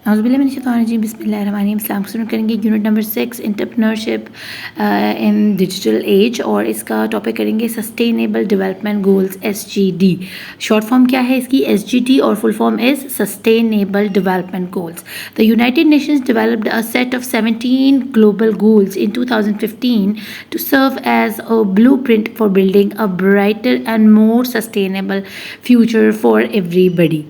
औज़ुबिल्लाहिमिनश्शैतानिर्रजीम बिस्मिल्लाहिर्रहमानिर्रहीम। अस्सलाम वालेकुम। करेंगे यूनिट नंबर 6 एंटरप्रेन्योरशिप इन डिजिटल एज, और इसका टॉपिक करेंगे sustainable development goals SGD। Short form क्या है इसकी? SGD, और full form is sustainable development goals. The United Nations developed a set of 17 global goals in 2015 to serve as a blueprint for building a brighter and more sustainable future for everybody।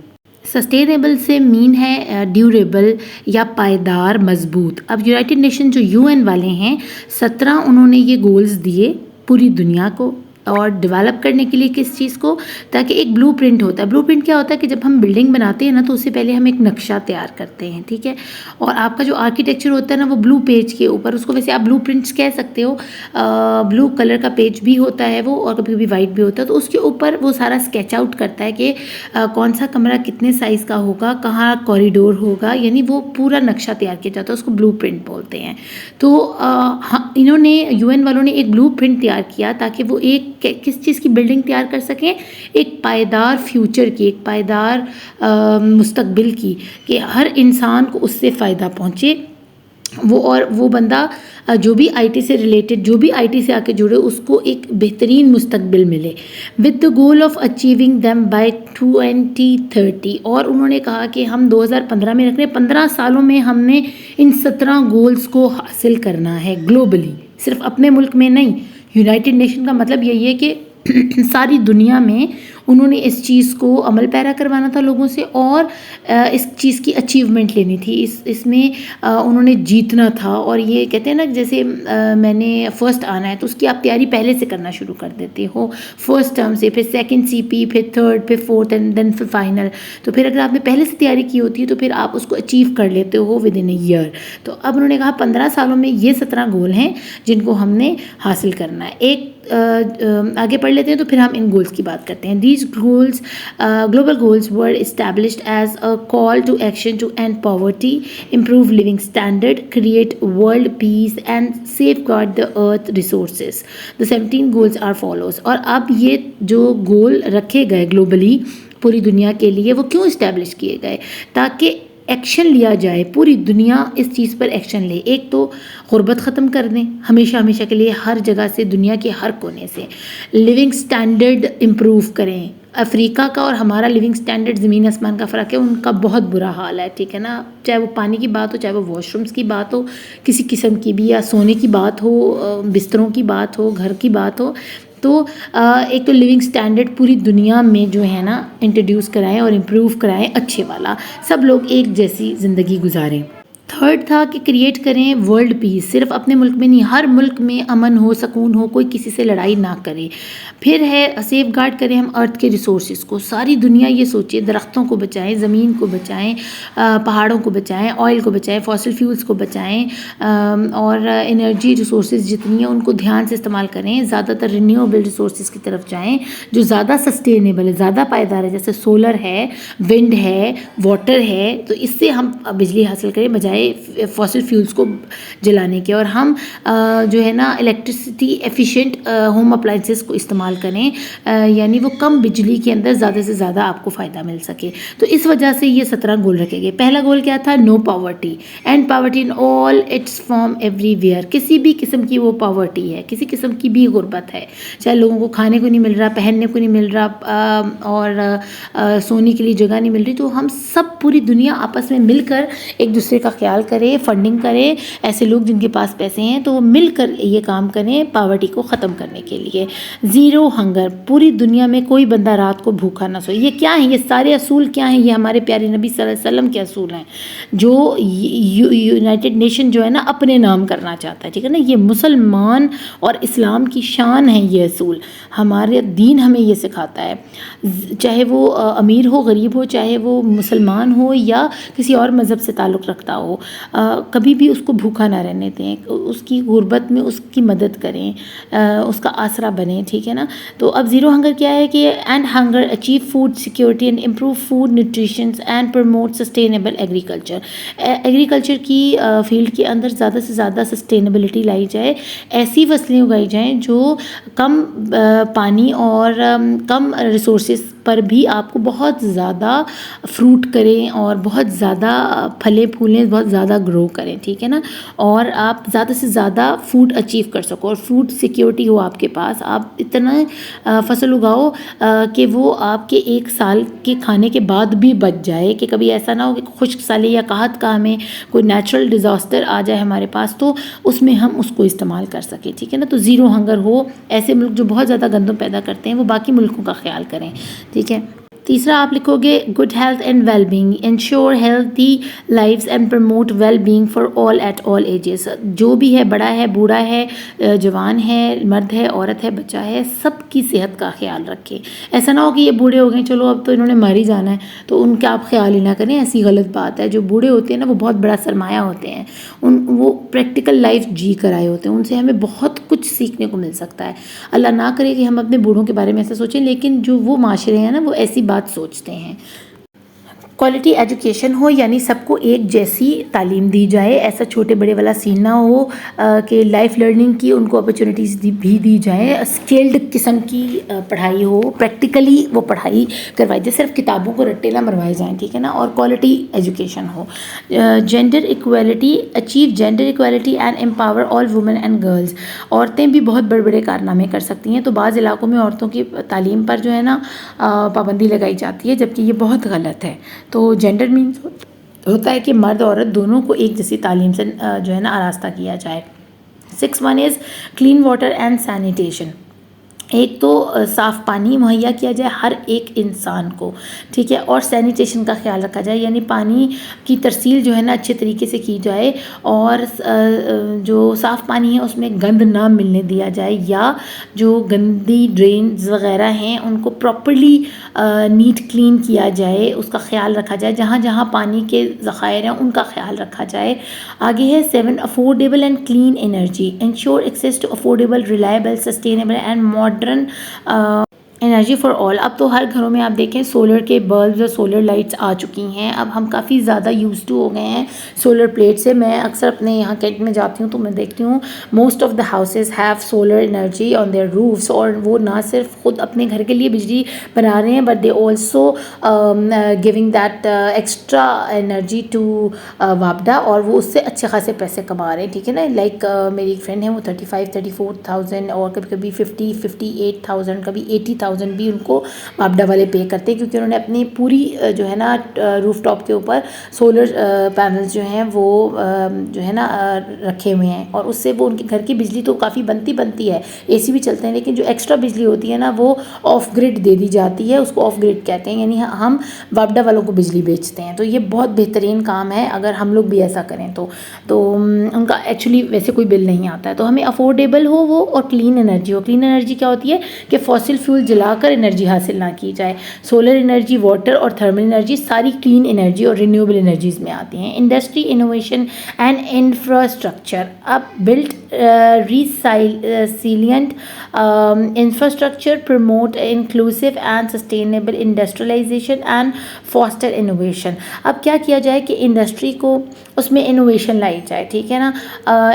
Sustainable से mean है durable या पायदार, मजबूत। अब United nation जो UN वाले हैं, 17 उन्होंने ये गोल्स दिए पूरी दुनिया को, और डेवलप करने के लिए किस चीज़ को? ताकि एक ब्लूप्रिंट होता है। ब्लूप्रिंट क्या होता है कि जब हम बिल्डिंग बनाते हैं ना, तो उससे पहले हम एक नक्शा तैयार करते हैं, ठीक है। और आपका जो आर्किटेक्चर होता है ना, वो ब्लू पेज के ऊपर, उसको वैसे आप ब्लूप्रिंट्स कह सकते हो। ब्लू कलर का पेज भी होता है वो, और कभी कभी वाइट भी होता है। तो उसके ऊपर वो सारा स्केच आउट करता है कि कौन सा कमरा कितने साइज़ का होगा, कहाँ कॉरिडोर होगा, यानी वो पूरा नक्शा तैयार किया जाता है, उसको ब्लूप्रिंट बोलते हैं। तो इन्होंने UN वालों ने एक ब्लूप्रिंट तैयार किया ताकि वो एक किस चीज़ की बिल्डिंग तैयार कर सकें? एक पायदार फ्यूचर की, एक पायदार मुस्तकबिल की, कि हर इंसान को उससे फ़ायदा पहुँचे। वो बंदा जो भी IT से रिलेटेड, जो भी IT से आके जुड़े, उसको एक बेहतरीन मुस्तकबिल मिले, with the goal of achieving them by 2030। और उन्होंने कहा कि हम 2015 में रख रहे हैं, 15 सालों में हमने इन 17 गोल्स को हासिल करना है ग्लोबली, सिर्फ अपने मुल्क में नहीं। यूनाइटेड नेशन का मतलब यही है कि सारी दुनिया में उन्होंने इस चीज़ को अमल पैरा करवाना था लोगों से, और इस चीज़ की अचीवमेंट लेनी थी, इसमें उन्होंने जीतना था। और ये कहते हैं ना, जैसे मैंने फ़र्स्ट आना है तो उसकी आप तैयारी पहले से करना शुरू कर देते हो, फर्स्ट टर्म से, फिर सेकंड CP, फिर थर्ड, फिर फोर्थ, एंड देन फिर फाइनल। तो फिर अगर आपने पहले से तैयारी की होती है तो फिर आप उसको अचीव कर लेते हो विद इन ए ईयर। तो अब उन्होंने कहा 15 सालों में ये 17 गोल हैं जिनको हमने हासिल करना है। एक आगे पढ़ लेते हैं तो फिर हम इन गोल्स की बात करते हैं। These goals, global goals were established as a call to action to end poverty, improve living standard, create world peace and safeguard the earth resources. The 17 goals are follows। और अब ये जो गोल रखे गए ग्लोबली पूरी दुनिया के लिए, वो क्यों इस्टेब्लिश किए गए? ताकि एक्शन लिया जाए, पूरी दुनिया इस चीज़ पर एक्शन ले। एक तो गुर्बत ख़त्म कर दें हमेशा हमेशा के लिए, हर जगह से, दुनिया के हर कोने से। लिविंग स्टैंडर्ड इम्प्रूव करें। अफ्रीका का और हमारा लिविंग स्टैंडर्ड ज़मीन आसमान का फ़र्क है, उनका बहुत बुरा हाल है, ठीक है ना। चाहे वो पानी की बात हो, चाहे वो वॉशरूम्स की बात हो, किसी किस्म की भी, या सोने की बात हो, बिस्तरों की बात हो, घर की बात हो। तो एक तो लिविंग स्टैंडर्ड पूरी दुनिया में जो है ना इंट्रोड्यूस कराएं और इम्प्रूव कराएं, अच्छे वाला, सब लोग एक जैसी ज़िंदगी गुजारें। थर्ड था कि क्रिएट करें वर्ल्ड पीस, सिर्फ अपने मुल्क में नहीं, हर मुल्क में अमन हो, सुकून हो, कोई किसी से लड़ाई ना करे। फिर है सेफ गार्ड करें हम अर्थ के रिसोर्सेज को, सारी दुनिया ये सोचे, दरख्तों को बचाएं, ज़मीन को बचाएं, पहाड़ों को बचाएं, ऑयल को बचाएं, फॉसिल फ्यूल्स को बचाएं, और एनर्जी रिसोर्सेज जितनी है उनको ध्यान से इस्तेमाल करें। ज़्यादातर रिन्यूएबल रिसोर्सेज की तरफ जाएँ जो ज़्यादा सस्टेनेबल है, ज़्यादा पायदार है, जैसे सोलर है, विंड है, वाटर है। तो इससे हम बिजली हासिल करें बजाय फॉसिल फ्यूल्स को जलाने के। और हम जो है ना इलेक्ट्रिसिटी एफिशिएंट होम अप्लाइंसेस को इस्तेमाल करें, यानी वो कम बिजली के अंदर ज़्यादा से ज़्यादा आपको फ़ायदा मिल सके। तो इस वजह से ये 17 गोल रखे गए। पहला गोल क्या था? No poverty, end poverty in all its form everywhere. किसी भी किस्म की वो पॉवर्टी है, किसी किस्म की भी गुर्बत है, चाहे लोगों को खाने को नहीं मिल रहा, पहनने को नहीं मिल रहा, और सोने के लिए जगह नहीं मिल रही, तो हम सब पूरी दुनिया आपस में मिलकर एक दूसरे का ख्याल करें, फंडिंग करें। ऐसे लोग जिनके पास पैसे हैं तो वो मिलकर ये काम करें पॉवर्टी को ख़त्म करने के लिए। ज़ीरो हंगर, पूरी दुनिया में कोई बंदा रात को भूखा ना सोए। ये क्या है? ये सारे असूल क्या हैं? ये हमारे प्यारे नबी सल्लल्लाहु अलैहि वसल्लम के असूल हैं जो यूनाइटेड नेशन जो है ना अपने नाम करना चाहता है, ठीक है ना। ये मुसलमान और इस्लाम की शान है ये असूल, हमारे दीन हमें ये सिखाता है। चाहे वो अमीर हो, गरीब हो, चाहे वो मुसलमान हो या किसी और मज़हब से ताल्लुक़ रखता हो, कभी भी उसको भूखा ना रहने दें, उसकी गुर्बत में उसकी मदद करें, उसका आसरा बने, ठीक है ना। तो अब ज़ीरो हंगर क्या है कि and hunger achieve food security and improve food nutrition and promote sustainable agriculture. Agriculture की फील्ड के अंदर ज़्यादा से ज़्यादा सस्टेनेबिलिटी लाई जाए, ऐसी फसलें उगाई जाएँ जो कम पानी और कम रिसोर्सेज पर भी आपको बहुत ज़्यादा फ्रूट करें और बहुत ज़्यादा फलें फूलें, बहुत ज़्यादा ग्रो करें, ठीक है ना, और आप ज़्यादा से ज़्यादा फूड अचीव कर सको और फूड सिक्योरिटी हो आपके पास। आप इतना फसल उगाओ कि वो आपके 1 साल के खाने के बाद भी बच जाए, कि कभी ऐसा ना हो कि खुश्क साली या कहत का हमें कोई नेचुरल डिज़ास्टर आ जाए हमारे पास, तो उसमें हम उसको इस्तेमाल कर सकें, ठीक है ना। तो ज़ीरो हंगर हो। ऐसे मुल्क जो बहुत ज़्यादा गंदम पैदा करते हैं वो बाकी मुल्कों का ख्याल करें, ठीक है। तीसरा आप लिखोगे good health and well being, ensure healthy lives and promote well being for all at all ages. जो भी है, बड़ा है, बूढ़ा है, जवान है, मर्द है, औरत है, बच्चा है, सबकी सेहत का ख्याल रखें। ऐसा ना हो कि ये बूढ़े हो गए, चलो अब तो इन्होंने मर ही जाना है, तो उनका आप ख्याल ही ना करें, ऐसी गलत बात है। जो बूढ़े होते हैं ना, वो बहुत बड़ा सरमाया होते हैं, वो प्रैक्टिकल लाइफ जी कर आए होते हैं, उनसे हमें बहुत कुछ सीखने को मिल सकता है। अल्लाह ना करे कि हम अपने बूढ़ों के बारे में ऐसा सोचें, लेकिन जो वो माशरे हैं ना, वो ऐसी बात सोचते हैं। क्वालिटी एजुकेशन हो, यानी सबको एक जैसी तालीम दी जाए। ऐसा छोटे बड़े वाला सीन ना हो कि लाइफ लर्निंग की उनको अपॉर्चुनिटीज़ भी दी जाए। स्किल्ड किस्म की पढ़ाई हो, प्रैक्टिकली वो पढ़ाई करवाई जाए, सिर्फ किताबों को रट्टे ना मरवाए जाएँ, ठीक है ना। और क्वालिटी एजुकेशन हो। Gender equality, achieve gender equality and empower all women and girls. औरतें भी बहुत बड़े बड़े कारनामे कर सकती हैं। तो बाज़ इलाकों में औरतों की तालीम पर जो है ना पाबंदी लगाई जाती है, जबकि ये बहुत गलत है। तो जेंडर मीन्स होता है कि मर्द औरत दोनों को एक जैसी तालीम से जो है ना आरास्ता किया जाए। 6 is clean water and sanitation. एक तो साफ़ पानी मुहैया किया जाए हर एक इंसान को, ठीक है, और सैनिटेशन का ख्याल रखा जाए, यानी पानी की तरसील जो है ना अच्छे तरीके से की जाए, और जो साफ़ पानी है उसमें गंद ना मिलने दिया जाए, या जो गंदी ड्रेन्स वगैरह हैं उनको प्रॉपर्ली नीट क्लीन किया जाए, उसका ख्याल रखा जाए। जहाँ जहाँ पानी के ज़खायर हैं उनका ख्याल रखा जाए। आगे है 7, affordable and clean energy, ensure access to affordable, reliable, sustainable and modern energy for all. अब तो हर घरों में आप देखें सोलर के बल्ब और सोलर लाइट्स आ चुकी हैं। अब हम काफ़ी ज़्यादा यूज़ टू हो गए हैं सोलर प्लेट से। मैं अक्सर अपने यहाँ कैंट में जाती हूँ तो मैं देखती हूँ most of the houses have solar energy on their roofs, और वो ना सिर्फ खुद अपने घर के लिए बिजली बना रहे हैं, but they also giving that extra energy to वापडा, और वो उससे अच्छे खासे पैसे कमा रहे हैं, ठीक है ना। लाइक मेरी एक फ्रेंड है, वो 35-34,000 और कभी कभी 50-58,000, कभी 80,000 भी उनको वापडा वाले पे करते हैं, क्योंकि उन्होंने अपनी पूरी जो है ना रूफ टॉप के ऊपर सोलर पैनल्स जो हैं वो जो है ना रखे हुए हैं, और उससे वो उनके घर की बिजली तो काफ़ी बनती है, एसी भी चलते हैं, लेकिन जो एक्स्ट्रा बिजली होती है ना वो ऑफ ग्रिड दे दी जाती है, उसको ऑफ ग्रिड कहते हैं, यानी हम वापडा वालों को बिजली बेचते हैं। तो ये बहुत बेहतरीन काम है अगर हम लोग भी ऐसा करें तो उनका एक्चुअली वैसे कोई बिल नहीं आता है। तो हमें अफोर्डेबल हो वो, और क्लीन एनर्जी हो। क्लीन एनर्जी क्या होती है कि फॉसिल फ्यूल जलाकर एनर्जी हासिल ना की जाए। सोलर एनर्जी, वाटर और थर्मल एनर्जी सारी क्लीन एनर्जी और रिन्यूएबल एनर्जीज में आती हैं। Industry, innovation and infrastructure. अब built resilient infrastructure, promote inclusive and sustainable industrialization and foster innovation। अब क्या किया जाए कि इंडस्ट्री को उसमें इनोवेशन लाई जाए, ठीक है ना।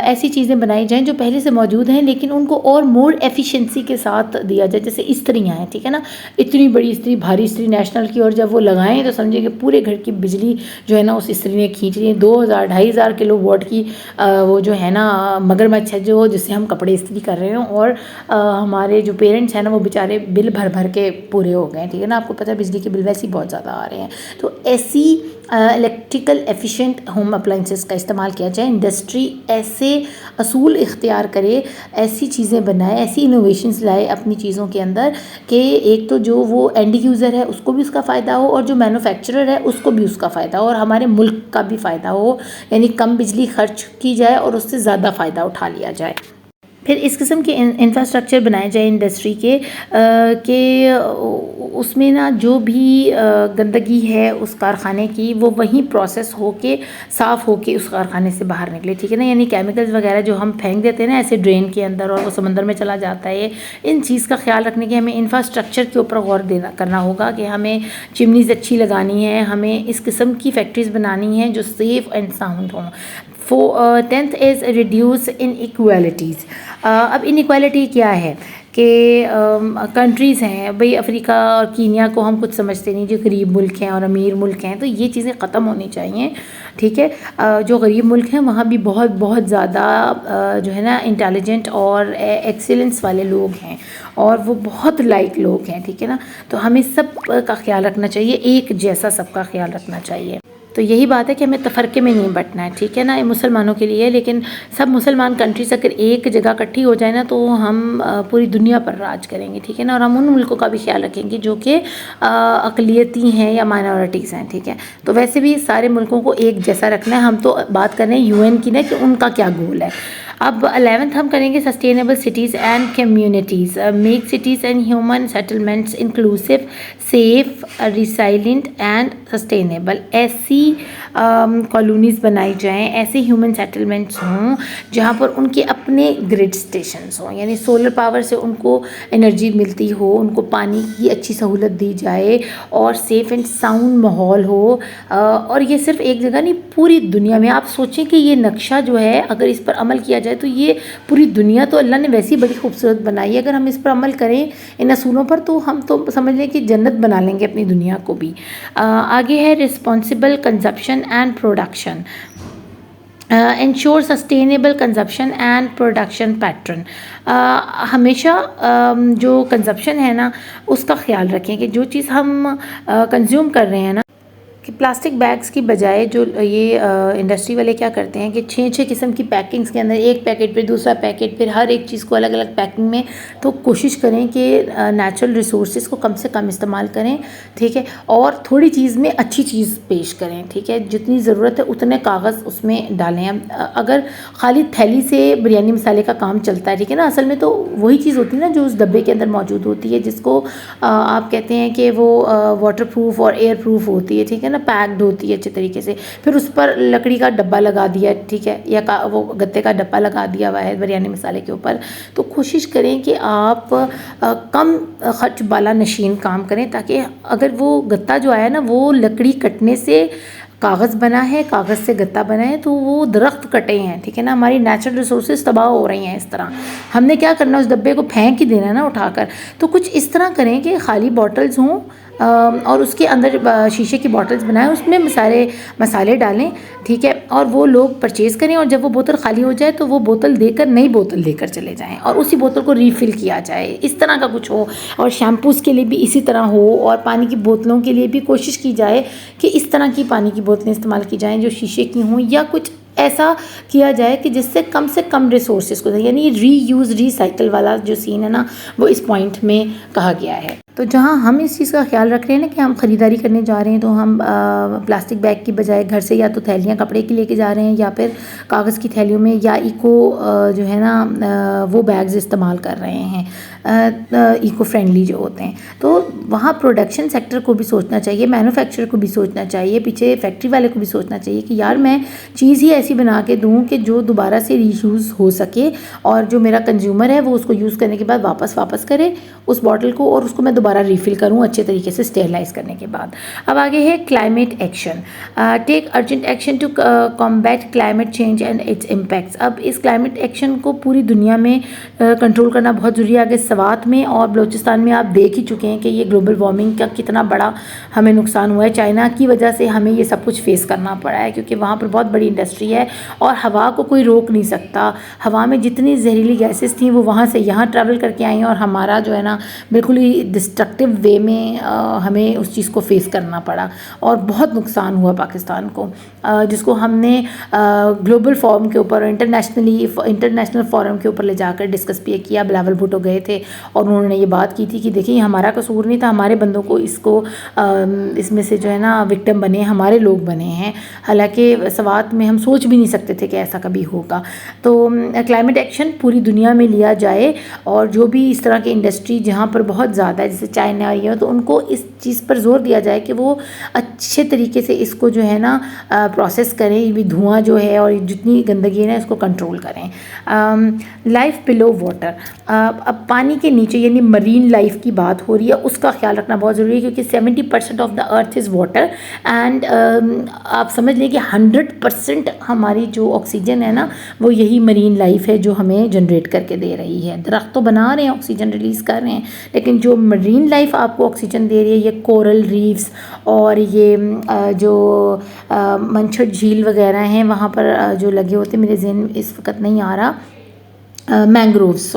ऐसी चीज़ें बनाई जाएं जो पहले से मौजूद हैं, लेकिन उनको और मोर एफिशिएंसी के साथ दिया जाए। जैसे इस्त्रियाँ हैं, ठीक है ना, इतनी बड़ी इस्त्री, भारी इस्त्री नेशनल की, और जब वो लगाएं तो समझिए कि पूरे घर की बिजली जो है ना उस इस्त्री ने खींच ली है। 2,000-2,500 किलो वाट की वो जो है ना मगरमच्छ है जो, जिससे हम कपड़े इस्त्री कर रहे हैं, और हमारे जो पेरेंट्स हैं ना वो बेचारे बिल भर भर के पूरे हो गए, ठीक है ना। आपको पता है बिजली के बिल वैसे ही बहुत ज़्यादा आ रहे हैं। तो ऐसी इलेक्ट्रिकल एफिशिएंट होम अप्लाइंसेस का इस्तेमाल किया जाए। इंडस्ट्री ऐसे असूल इख्तियार करे, ऐसी चीज़ें बनाए, ऐसी इनोवेशंस लाए अपनी चीज़ों के अंदर कि एक तो जो वो एंड यूज़र है उसको भी उसका फ़ायदा हो, और जो मैन्युफैक्चरर है उसको भी उसका फ़ायदा हो, और हमारे मुल्क का भी फ़ायदा हो, यानी कम बिजली खर्च की जाए और उससे ज़्यादा फ़ायदा उठा लिया जाए। फिर इस किस्म के इंफ्रास्ट्रक्चर बनाए जाए इंडस्ट्री के उसमें ना जो भी गंदगी है उस कारखाने की वो वहीं प्रोसेस होके साफ़ होके उस कारखाने से बाहर निकले, ठीक है ना। यानी केमिकल्स वगैरह जो हम फेंक देते हैं ना ऐसे ड्रेन के अंदर और वो समंदर में चला जाता है, इन चीज़ का ख्याल रखने के हमें इंफ्रास्ट्रक्चर के ऊपर गौर करना होगा कि हमें चिमनीज़ अच्छी लगानी है, हमें इस किस्म की फैक्ट्रीज़ बनानी है जो सेफ़ एंड साउंड हों। 10th is reduce in equalities. अब इनइक्वालिटी क्या है कि कंट्रीज़ हैं भाई, अफ्रीका और कीनिया को हम कुछ समझते नहीं, जो गरीब मुल्क हैं और अमीर मुल्क हैं, तो ये चीज़ें ख़त्म होनी चाहिए, ठीक है। जो गरीब मुल्क हैं वहाँ भी बहुत बहुत ज़्यादा जो है ना इंटेलिजेंट और एक्सीलेंस वाले लोग हैं, और वो बहुत लाइक लोग हैं, ठीक है ना। तो हमें सब का ख्याल रखना चाहिए, एक जैसा सबका ख्याल रखना चाहिए। तो यही बात है कि हमें तफरके में नहीं बंटना है, ठीक है ना। ये मुसलमानों के लिए, लेकिन सब मुसलमान कंट्रीज अगर एक जगह इकट्ठी हो जाए ना, तो हम पूरी दुनिया पर राज करेंगे, ठीक है ना। और हम उन मुल्कों का भी ख्याल रखेंगे जो कि अक़लियती हैं या माइनॉरिटीज़ हैं, ठीक है। तो वैसे भी सारे मुल्कों को एक जैसा रखना है। हम तो बात कर रहे हैं UN की ना, कि उनका क्या गोल है। अब 11th हम करेंगे sustainable cities and communities, make cities and human settlements inclusive, safe, resilient and sustainable. ऐसी कॉलोनीज़ बनाई जाएं, ऐसे ह्यूमन सेटलमेंट्स हों जहाँ पर उनके अपने ग्रिड स्टेशंस हों, यानी सोलर पावर से उनको एनर्जी मिलती हो, उनको पानी की अच्छी सहूलत दी जाए, और सेफ़ एंड साउंड माहौल हो। और ये सिर्फ एक जगह नहीं, पूरी दुनिया में। आप सोचें कि ये नक्शा जो है, अगर इस पर अमल किया जाए तो ये पूरी दुनिया तो अल्लाह ने वैसी बड़ी खूबसूरत बनाई है। अगर हम इस पर अमल करें, इन असूलों पर, तो हम तो समझ लें कि जन्नत बना लेंगे अपनी दुनिया को भी। आगे है responsible consumption and production, ensure sustainable consumption and production pattern. हमेशा जो कंजप्शन है ना, उसका ख्याल रखें कि जो चीज़ हम कंज्यूम कर रहे हैं ना, कि प्लास्टिक बैग्स की बजाय जो ये इंडस्ट्री वाले क्या करते हैं कि 6 किस्म की पैकिंग्स के अंदर एक पैकेट, फिर दूसरा पैकेट, फिर हर एक चीज़ को अलग अलग पैकिंग में। तो कोशिश करें कि नेचुरल रिसोर्सेज को कम से कम इस्तेमाल करें, ठीक है। और थोड़ी चीज़ में अच्छी चीज़ पेश करें, ठीक है। जितनी ज़रूरत है उतने कागज़ उसमें डालें। अगर खाली थैली से बिरयानी मसाले का काम चलता है, ठीक है ना, असल में तो वही चीज़ होती है ना जो उस डब्बे के अंदर मौजूद होती है, जिसको आप कहते हैं कि वो वाटर प्रूफ और एयर प्रूफ होती है, ठीक है ना, पैक्ड होती है अच्छे तरीके से। फिर उस पर लकड़ी का डब्बा लगा दिया, ठीक है, या वो गत्ते का डब्बा लगा दिया हुआ है बिरयानी मसाले के ऊपर। तो कोशिश करें कि आप कम खर्च वाला नशीन काम करें, ताकि अगर वो गत्ता जो आया ना, वो लकड़ी कटने से कागज़ बना है, कागज़ से गत्ता बना है, तो वो दरख्त कटे हैं, ठीक है ना। हमारी नेचुरल रिसोर्सेज तबाह हो रही हैं इस तरह। हमने क्या करना, उस डब्बे को फेंक ही देना है ना उठाकर। तो कुछ इस तरह करें कि खाली बॉटल्स हों, और उसके अंदर शीशे की बॉटल्स बनाएं, उसमें सारे मसाले डालें, ठीक है। और वो लोग परचेज़ करें, और जब वो बोतल खाली हो जाए तो वो बोतल देकर नई बोतल देकर चले जाएं, और उसी बोतल को रीफ़िल किया जाए। इस तरह का कुछ हो। और शैम्पूज़ के लिए भी इसी तरह हो, और पानी की बोतलों के लिए भी कोशिश की जाए कि इस तरह की पानी की बोतलें इस्तेमाल की जाएँ जो शीशे की हों, या कुछ ऐसा किया जाए कि जिससे कम से कम रिसोर्सेज को, यानी रीयूज़ रीसाइकिल वाला जो सीन है ना, वो इस पॉइंट में कहा गया है। तो जहाँ हम इस चीज़ का ख्याल रख रहे हैं ना कि हम ख़रीदारी करने जा रहे हैं, तो हम प्लास्टिक बैग की बजाय घर से या तो थैलियाँ कपड़े की लेके जा रहे हैं, या फिर कागज़ की थैलियों में, या इको जो है ना वो बैग्स इस्तेमाल कर रहे हैं, इको फ्रेंडली जो होते हैं। तो वहाँ प्रोडक्शन सेक्टर को भी सोचना चाहिए, मैन्युफैक्चरर को भी सोचना चाहिए, पीछे फैक्ट्री वाले को भी सोचना चाहिए कि यार मैं चीज़ ही ऐसी बना के दूँ कि जो दोबारा से रीयूज़ हो सके, और जो मेरा कंज्यूमर है वो उसको यूज़ करने के बाद वापस करे उस बॉटल को, और उसको मैं दोबारा रीफ़िल करूँ अच्छे तरीके से स्टेरलाइज करने के बाद। अब आगे है climate action, take urgent action to combat climate change and its impacts. अब इस क्लाइमेट एक्शन को पूरी दुनिया में कंट्रोल करना बहुत ज़रूरी है। आगे सवात में और बलूचिस्तान में आप देख ही चुके हैं कि ये ग्लोबल वार्मिंग का कितना बड़ा हमें नुकसान हुआ है। चाइना की वजह से हमें ये सब कुछ फेस करना पड़ा है, क्योंकि वहाँ पर बहुत बड़ी इंडस्ट्री है, और हवा को कोई रोक नहीं सकता। हवा में जितनी जहरीली गैसेस थी वो वहाँ से यहाँ ट्रैवल करके आई, और हमारा जो है ना बिल्कुल ही डिस्ट्रक्टिव वे में हमें उस चीज़ को फेस करना पड़ा, और बहुत नुकसान हुआ पाकिस्तान को, जिसको हमने ग्लोबल फॉरम के ऊपर, इंटरनेशनल फॉरम के ऊपर ले जाकर डिस्कस भी किया। बिलावल भुट्टो गए थे और उन्होंने ये बात की थी कि देखिए हमारा कसूर नहीं था, हमारे बंदों को इसमें से जो है ना विक्टिम बने, हमारे लोग बने हैं। हालांकि सवात में हम सोच भी नहीं सकते थे कि ऐसा कभी होगा। तो क्लाइमेट एक्शन पूरी दुनिया में लिया जाए, और जो भी इस तरह की इंडस्ट्री जहाँ पर बहुत ज़्यादा है, जैसे चाइना ये हो, तो उनको इस चीज़ पर जोर दिया जाए कि वो अच्छे तरीके से इसको जो है ना प्रोसेस करें, ये भी धुआं जो है और जितनी गंदगी है ना इसको कंट्रोल करें। लाइफ बिलो वाटर, अब पानी के नीचे यानी मरीन लाइफ की बात हो रही है, उसका ख्याल रखना बहुत ज़रूरी है क्योंकि 70% of the earth is water and आप समझ लें कि 100% हमारी जो ऑक्सीजन है ना वो यही मरीन लाइफ है जो हमें जनरेट करके दे रही है। दरख्त तो बना रहे हैं, ऑक्सीजन रिलीज़ कर रहे हैं, लेकिन जो मरीन लाइफ आपको ऑक्सीजन दे रही है ये कोरल रीफ्स और ये जो मंछड़ झील वगैरह हैं वहाँ पर जो लगे होते हैं, मेरे ज़हन में इस वक्त नहीं आ रहा, मैंग्रोव्स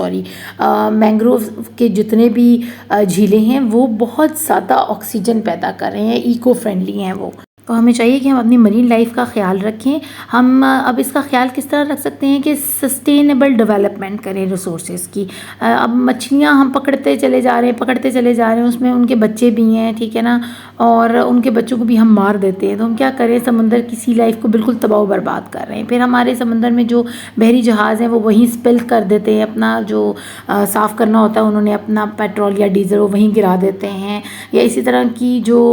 के जितने भी झीलें हैं वो बहुत ज़्यादा ऑक्सीजन पैदा कर रहे हैं, इको फ्रेंडली हैं वो। तो हमें चाहिए कि हम अपनी मरीन लाइफ का ख्याल रखें। हम अब इसका ख्याल किस तरह रख सकते हैं कि सस्टेनेबल डेवलपमेंट करें रिसोर्सेज की। अब मछलियाँ हम पकड़ते चले जा रहे हैं, उसमें उनके बच्चे भी हैं, ठीक है ना, और उनके बच्चों को भी हम मार देते हैं। तो हम क्या करें, समंदर की सी लाइफ को बिल्कुल तबाह बर्बाद कर रहे हैं। फिर हमारे समंदर में जो बहरी जहाज़ हैं वो वहीं स्पिल कर देते हैं, अपना जो साफ़ करना होता है उन्होंने अपना पेट्रोल या डीजल वो वहीं गिरा देते हैं। या इसी तरह की जो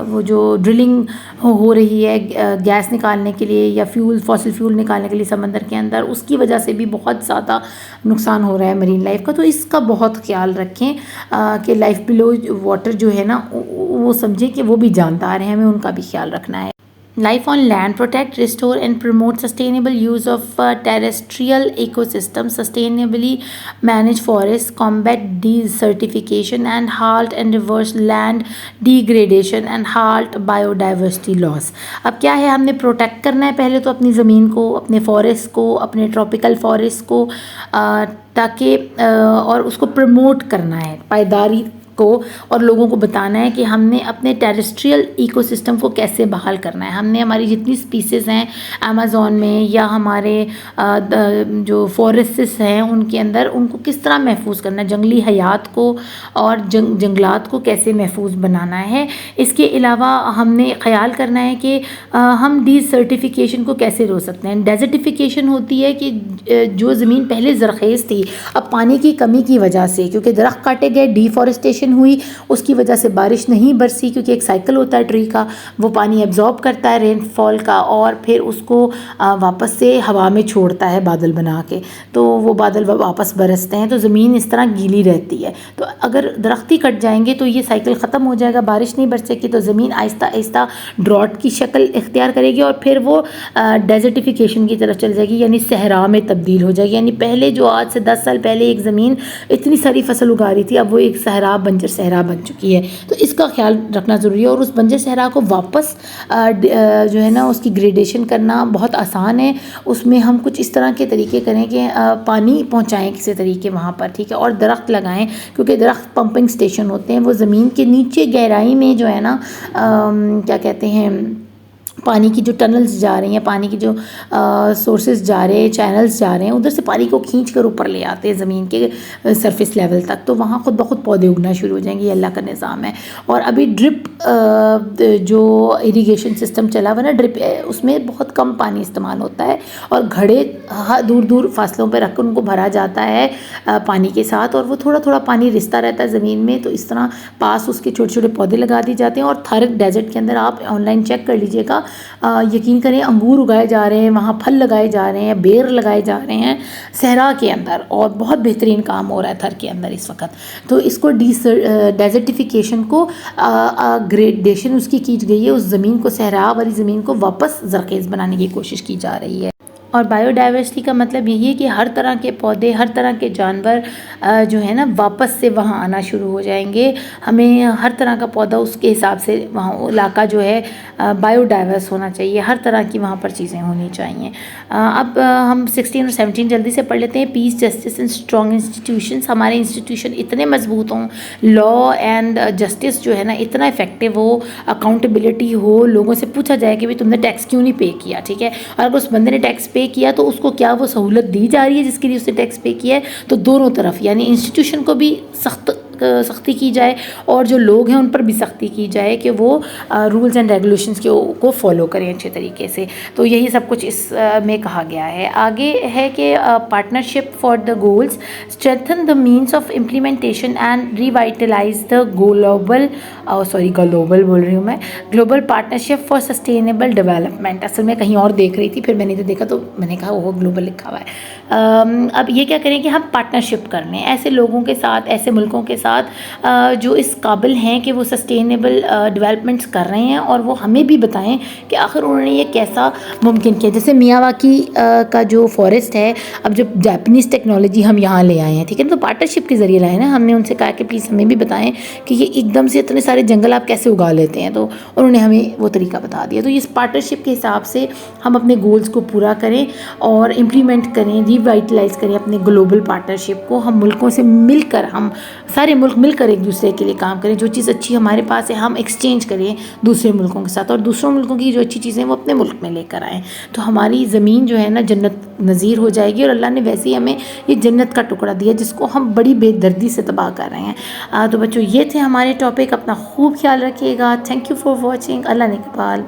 वो जो ड्रिलिंग हो रही है गैस निकालने के लिए या फॉसिल फ्यूल निकालने के लिए समंदर के अंदर, उसकी वजह से भी बहुत ज़्यादा नुकसान हो रहा है मरीन लाइफ का। तो इसका बहुत ख्याल रखें कि लाइफ बिलो वाटर जो है ना वो समझें कि वो भी जानदार हैं, हमें उनका भी ख्याल रखना है। Life on land, protect, restore and promote sustainable use of terrestrial ecosystems, sustainably manage forests, combat desertification and halt and reverse land degradation and halt biodiversity loss। अब क्या है, हमने प्रोटेक्ट करना है पहले तो अपनी ज़मीन को, अपने फॉरेस्ट को, अपने ट्रॉपिकल फॉरेस्ट को, ताकि और उसको प्रमोट करना है, पायदारी को, और लोगों को बताना है कि हमने अपने टेरेस्ट्रियल इकोसिस्टम को कैसे बहाल करना है। हमने हमारी जितनी स्पीसीज़ हैं अमेज़न में या हमारे जो फॉरेस्ट्स हैं उनके अंदर, उनको किस तरह महफूज करना है, जंगली हयात को और जंगलात को कैसे महफूज बनाना है। इसके अलावा हमने ख्याल करना है कि हम डिसर्टिफिकेशन को कैसे रोक सकते हैं। डेजर्टिफिकेशन होती है कि जो ज़मीन पहले ज़रख़ेज़ थी, अब पानी की कमी की वजह से, क्योंकि दरख्त काटे गए, डिफॉरेस्टेशन हुई, उसकी वजह से बारिश नहीं बरसी, क्योंकि एक साइकिल होता है ट्री का, वो पानी एब्जॉर्ब करता है रेनफॉल का और फिर उसको वापस से हवा में छोड़ता है बादल बना के, तो वो बादल वापस बरसते हैं, तो ज़मीन इस तरह गीली रहती है। तो अगर दरख्त ही कट जाएंगे तो ये साइकिल ख़त्म हो जाएगा, बारिश नहीं बरसेगी, तो ज़मीन आहिस्ता आहिस्ता ड्रॉट की शक्ल इख्तियार करेगी और फिर वो डेजर्टिफिकेशन की तरफ चल जाएगी, यानी सहरा में तब्दील हो जाएगी। यानी पहले जो आज से 10 साल पहले एक ज़मीन इतनी सारी फसल उगा रही थी, अब वो एक सहरा, बंजर सहरा बन चुकी है। तो इसका ख्याल रखना ज़रूरी है और उस बंजर सहरा को वापस जो है ना उसकी ग्रेडेशन करना बहुत आसान है। उसमें हम कुछ इस तरह के तरीके करें कि पानी पहुंचाएं किसी तरीके वहाँ पर, ठीक है, और दरख्त लगाएं, क्योंकि दरख्त पंपिंग स्टेशन होते हैं, वो ज़मीन के नीचे गहराई में जो है ना क्या कहते हैं, पानी की जो टनल्स जा रही हैं, पानी की जो सोर्सेज जा रहे हैं, चैनल्स जा रहे हैं, उधर से पानी को खींच कर ऊपर ले आते हैं ज़मीन के सरफेस लेवल तक, तो वहाँ खुद ब खुद पौधे उगना शुरू हो जाएंगे। ये अल्लाह का निज़ाम है। और अभी ड्रिप जो इरिगेशन सिस्टम चला हुआ ना, ड्रिप, उसमें बहुत कम पानी इस्तेमाल होता है और घड़े दूर दूर फासलों पर रख कर उनको भरा जाता है पानी के साथ, और वो थोड़ा थोड़ा पानी रिसता रहता है ज़मीन में। तो इस तरह पास उसके छोटे छोटे पौधे लगा दिए जाते हैं। और थारिक डेजर्ट के अंदर आप ऑनलाइन चेक कर लीजिएगा, यकीन करें अंगूर उगाए जा रहे हैं, वहाँ फल लगाए जा रहे हैं, बेर लगाए जा रहे हैं सहरा के अंदर, और बहुत बेहतरीन काम हो रहा है थर के अंदर इस वक्त। तो इसको डेजर्टिफिकेशन को ग्रेडेशन उसकी की गई है, उस ज़मीन को, सहरा वाली ज़मीन को वापस ज़रख़ेज़ बनाने की कोशिश की जा रही है। और बायोडाइवर्सिटी का मतलब यही है कि हर तरह के पौधे, हर तरह के जानवर जो है ना वापस से वहाँ आना शुरू हो जाएंगे। हमें हर तरह का पौधा उसके हिसाब से वहाँ इलाका जो है बायोडाइवर्स होना चाहिए, हर तरह की वहाँ पर चीज़ें होनी चाहिए। अब हम 16 और 17 जल्दी से पढ़ लेते हैं। Peace, justice and strong institutions, हमारे इंस्टीट्यूशन इतने मजबूत हों, लॉ एंड जस्टिस जो है ना इतना इफेक्टिव हो, अकाउंटेबिलिटी हो, लोगों से पूछा जाए कि भाई तुमने टैक्स क्यों नहीं पे किया, ठीक है, और अगर उस बंदे ने टैक्स पे किया तो उसको क्या वो सहूलत दी जा रही है जिसके लिए उसने टैक्स पे किया है। तो दोनों तरफ, यानी इंस्टीट्यूशन को भी सख्त सख्ती की जाए और जो लोग हैं उन पर भी सख्ती की जाए कि वो रूल्स एंड रेगुलेशंस को फॉलो करें अच्छे तरीके से। तो यही सब कुछ इस में कहा गया है। आगे है कि partnership for the goals strengthen the means of implementation and revitalise the global बोल रही हूँ मैं, global partnership for sustainable development. असल में कहीं और देख रही थी, फिर मैंने तो देखा तो मैंने कहा वो ग्लोबल लिखा हुआ है। अब ये क्या करें कि हम पार्टनरशिप कर लें ऐसे लोगों के साथ, ऐसे मुल्कों के साथ जो इस काबिल हैं कि वो सस्टेनेबल डेवलपमेंट्स कर रहे हैं, और वो हमें भी बताएं कि आखिर उन्होंने ये कैसा मुमकिन किया। जैसे मियावाकी का जो फॉरेस्ट है, अब जो जापानीज़ टेक्नोलॉजी हम यहाँ ले आए हैं, ठीक है, तो पार्टनरशिप के ज़रिए लाए ना। हमने उनसे कहा कि प्लीज़ हमें भी बताएं कि ये एकदम से इतने सारे जंगल आप कैसे उगा लेते हैं, तो उन्होंने हमें वो तरीका बता दिया। तो इस पार्टनरशिप के हिसाब से हम अपने गोल्स को पूरा करें और इम्प्लीमेंट करें, रिवाइटलाइज़ करें अपने ग्लोबल पार्टनरशिप को। हम मुल्कों से मिलकर, हम सारे मुल्क मिलकर एक दूसरे के लिए काम करें। जो चीज़ अच्छी हमारे पास है हम एक्सचेंज करें दूसरे मुल्कों के साथ, और दूसरों मुल्कों की जो अच्छी चीज़ें हैं वो अपने मुल्क में लेकर आएँ। तो हमारी ज़मीन जो है ना जन्नत नज़ीर हो जाएगी, और अल्लाह ने वैसे ही हमें ये जन्नत का टुकड़ा दिया जिसको हम बड़ी बेदर्दी से तबाह कर रहे हैं। तो बच्चों ये थे हमारे टॉपिक। अपना खूब ख्याल रखिएगा। Thank you for watching. अल्लाह ने कबाल।